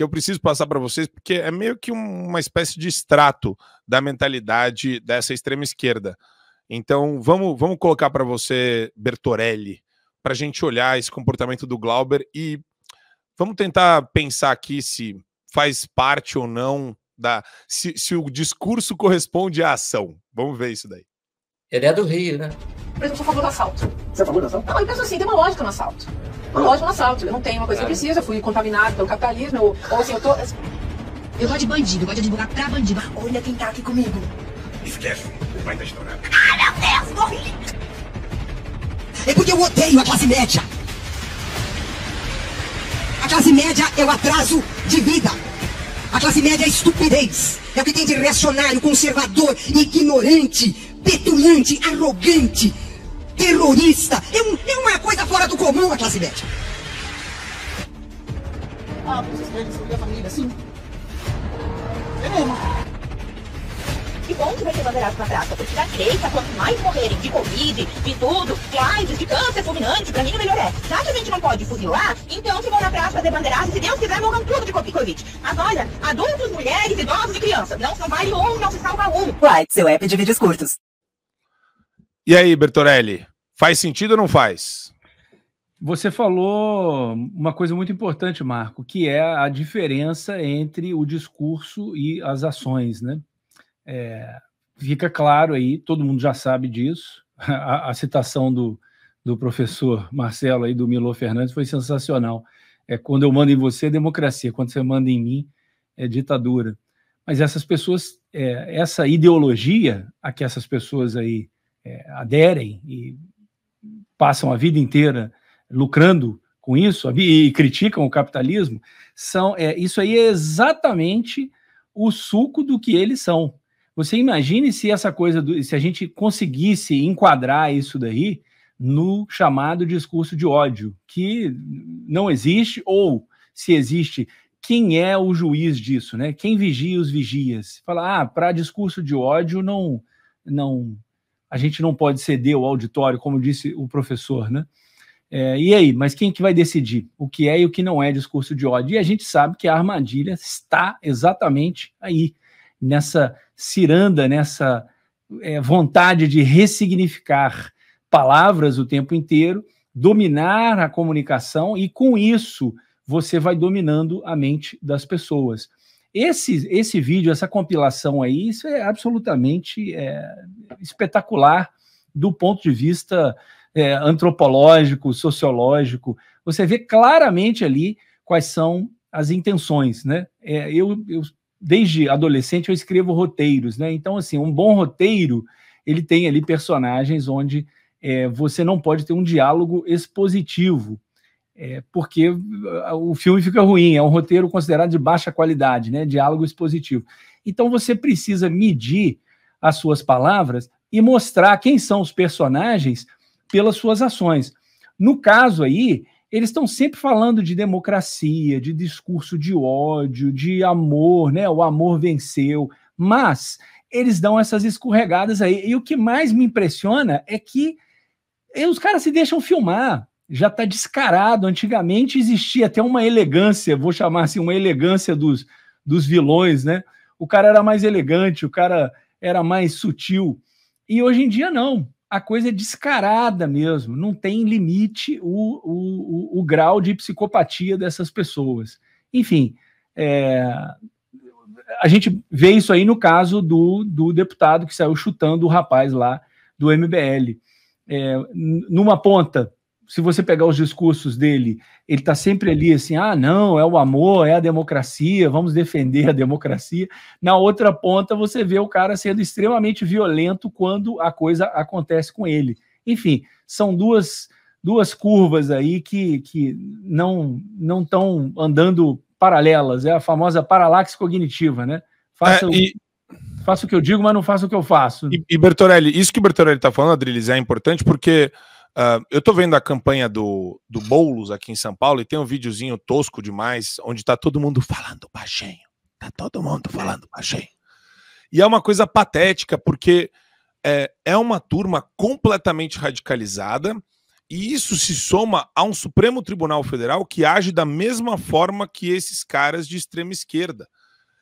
que eu preciso passar para vocês, porque é meio que uma espécie de extrato da mentalidade dessa extrema esquerda. Então, vamos colocar para você, Bertorelli, para a gente olhar esse comportamento do Glauber e vamos tentar pensar aqui se faz parte ou não se o discurso corresponde à ação. Vamos ver isso daí. Ele é do Rio, né? Por exemplo, eu sou a favor do assalto. Você é a favor do assalto? Não, eu penso assim, tem uma lógica no assalto. Uma lógica no assalto. Eu não tenho uma coisa que eu preciso, eu fui contaminado pelo capitalismo, ou assim, eu gosto de bandido, eu gosto de advogar pra bandido. Olha quem tá aqui comigo. Esquece, vai estar estourado. Ai, meu Deus, morri! É porque eu odeio a classe média. A classe média é o atraso de vida. A classe média é a estupidez. É o que tem de reacionário, conservador, ignorante, petulante, arrogante, terrorista. É uma coisa fora do comum a classe média. Ah, vocês querem destruir a família, sim. É mesmo. Que bom que vai ter bandeiraço na praça, porque da direita, quanto mais morrerem de Covid, de tudo, de AIDS, de câncer fulminante, pra mim o melhor é. Já que a gente não pode fuzilar, então se vão na praça fazer bandeiraço, se Deus quiser, morram tudo de Covid. Mas olha, adultos, mulheres, idosos e crianças, não se vale um, não se salva um. Uai, seu app de vídeos curtos. E aí, Bertorelli, faz sentido ou não faz? Você falou uma coisa muito importante, Marco, que é a diferença entre o discurso e as ações, né? Fica claro aí, todo mundo já sabe disso. A citação do professor Marcelo aí, do Milor Fernandes, foi sensacional. Quando eu mando em você é democracia, quando você manda em mim é ditadura. Mas essas pessoas, essa ideologia a que essas pessoas aí aderem e passam a vida inteira lucrando com isso e criticam o capitalismo, isso aí é exatamente o suco do que eles são. Você imagine se essa coisa, se a gente conseguisse enquadrar isso daí no chamado discurso de ódio, que não existe, ou se existe, quem é o juiz disso, né? Quem vigia os vigias? Fala, para discurso de ódio a gente não pode ceder o auditório, como disse o professor, né? E aí, mas quem que vai decidir o que é e o que não é discurso de ódio? E a gente sabe que a armadilha está exatamente aí, nessa ciranda, nessa vontade de ressignificar palavras o tempo inteiro, dominar a comunicação, e com isso você vai dominando a mente das pessoas. Esse vídeo, essa compilação aí, isso é absolutamente espetacular do ponto de vista antropológico, sociológico. Você vê claramente ali quais são as intenções, né? Eu desde adolescente eu escrevo roteiros, né? Então, assim, um bom roteiro, ele tem ali personagens onde você não pode ter um diálogo expositivo, porque o filme fica ruim, é um roteiro considerado de baixa qualidade, né? Diálogo expositivo. Então, você precisa medir as suas palavras e mostrar quem são os personagens pelas suas ações. No caso aí, eles estão sempre falando de democracia, de discurso de ódio, de amor, né? O amor venceu, mas eles dão essas escorregadas aí. E o que mais me impressiona é que os caras se deixam filmar, já está descarado. Antigamente existia até uma elegância, vou chamar assim, uma elegância dos vilões, né? O cara era mais elegante, o cara era mais sutil. E hoje em dia não. A coisa é descarada mesmo, não tem limite o grau de psicopatia dessas pessoas. Enfim, a gente vê isso aí no caso do deputado que saiu chutando o rapaz lá do MBL. Numa ponta, se você pegar os discursos dele, ele está sempre ali assim, não, é o amor, é a democracia, vamos defender a democracia. Na outra ponta, você vê o cara sendo extremamente violento quando a coisa acontece com ele. Enfim, são duas curvas aí que não estão andando paralelas, é a famosa paralaxe cognitiva, né? Faço o que eu digo, mas não faço o que eu faço. E Bertorelli, isso que o Bertorelli está falando, Adriles, é importante porque eu estou vendo a campanha do Boulos aqui em São Paulo e tem um videozinho tosco demais, onde está todo mundo falando baixinho. Tá todo mundo falando baixinho. E é uma coisa patética, porque é uma turma completamente radicalizada E isso se soma a um Supremo Tribunal Federal que age da mesma forma que esses caras de extrema esquerda.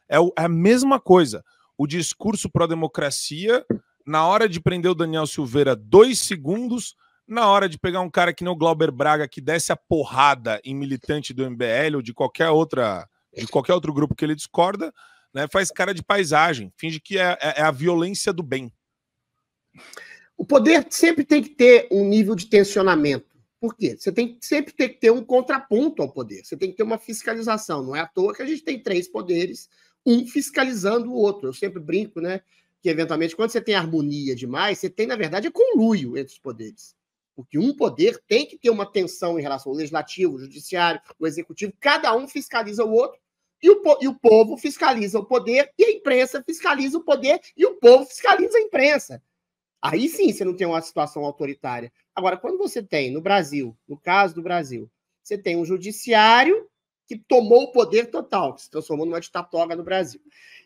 É a mesma coisa. O discurso pró-democracia, na hora de prender o Daniel Silveira, 2 segundos, na hora de pegar um cara que nem o Glauber Braga, que desce a porrada em militante do MBL ou de qualquer outro grupo que ele discorda, né, faz cara de paisagem, finge que é a violência do bem. O poder sempre tem que ter um nível de tensionamento. Por quê? Você sempre tem que ter um contraponto ao poder. Você tem que ter uma fiscalização. Não é à toa que a gente tem 3 poderes, um fiscalizando o outro. Eu sempre brinco, né? Que, eventualmente, quando você tem harmonia demais, você tem, na verdade, conluio entre os poderes. Porque um poder tem que ter uma tensão em relação ao legislativo, o judiciário, o executivo. Cada um fiscaliza o outro. E o povo fiscaliza o poder, e a imprensa fiscaliza o poder, e o povo fiscaliza a imprensa. Aí sim você não tem uma situação autoritária. Agora, quando você tem, no Brasil, no caso do Brasil, você tem um judiciário que tomou o poder total, que se transformou numa ditatória no Brasil.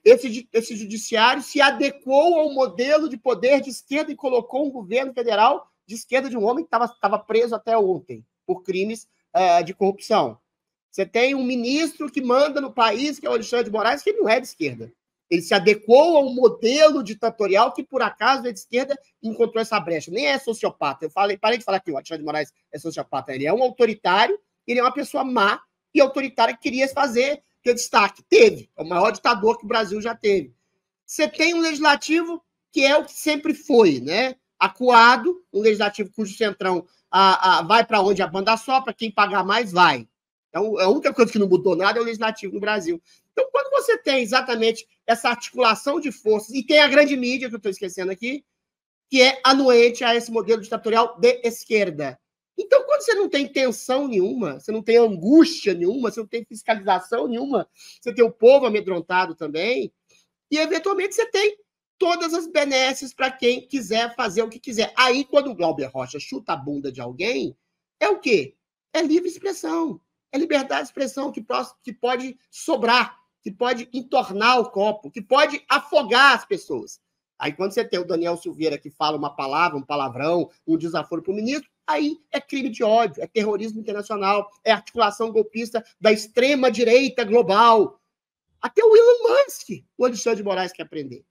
Esse judiciário se adequou ao modelo de poder de esquerda e colocou um governo federal de esquerda de um homem que estava preso até ontem por crimes de corrupção. Você tem um ministro que manda no país, que é o Alexandre de Moraes, que não é de esquerda. Ele se adequou ao modelo ditatorial que, por acaso, é de esquerda e encontrou essa brecha. Nem é sociopata. Parei de falar que o Alexandre de Moraes é sociopata. Ele é um autoritário, ele é uma pessoa má e autoritária que queria ter destaque. Teve. É o maior ditador que o Brasil já teve. Você tem um legislativo que é o que sempre foi, né? Acuado, um legislativo cujo centrão vai para onde a banda sopra, quem pagar mais vai. Então, a única coisa que não mudou nada é o legislativo no Brasil. Então, quando você tem exatamente essa articulação de forças, e tem a grande mídia, que eu estou esquecendo aqui, que é anuente a esse modelo ditatorial de esquerda. Então, quando você não tem tensão nenhuma, você não tem angústia nenhuma, você não tem fiscalização nenhuma, você tem o povo amedrontado também, e, eventualmente, você tem todas as benesses para quem quiser fazer o que quiser. Aí, quando o Glauber Rocha chuta a bunda de alguém, é o quê? É livre expressão. É liberdade de expressão que pode sobrar, que pode entornar o copo, que pode afogar as pessoas. Aí, quando você tem o Daniel Silveira que fala uma palavra, um palavrão, um desaforo para o ministro, aí é crime de ódio, é terrorismo internacional, é articulação golpista da extrema-direita global. Até o Elon Musk, o Alexandre de Moraes quer aprender.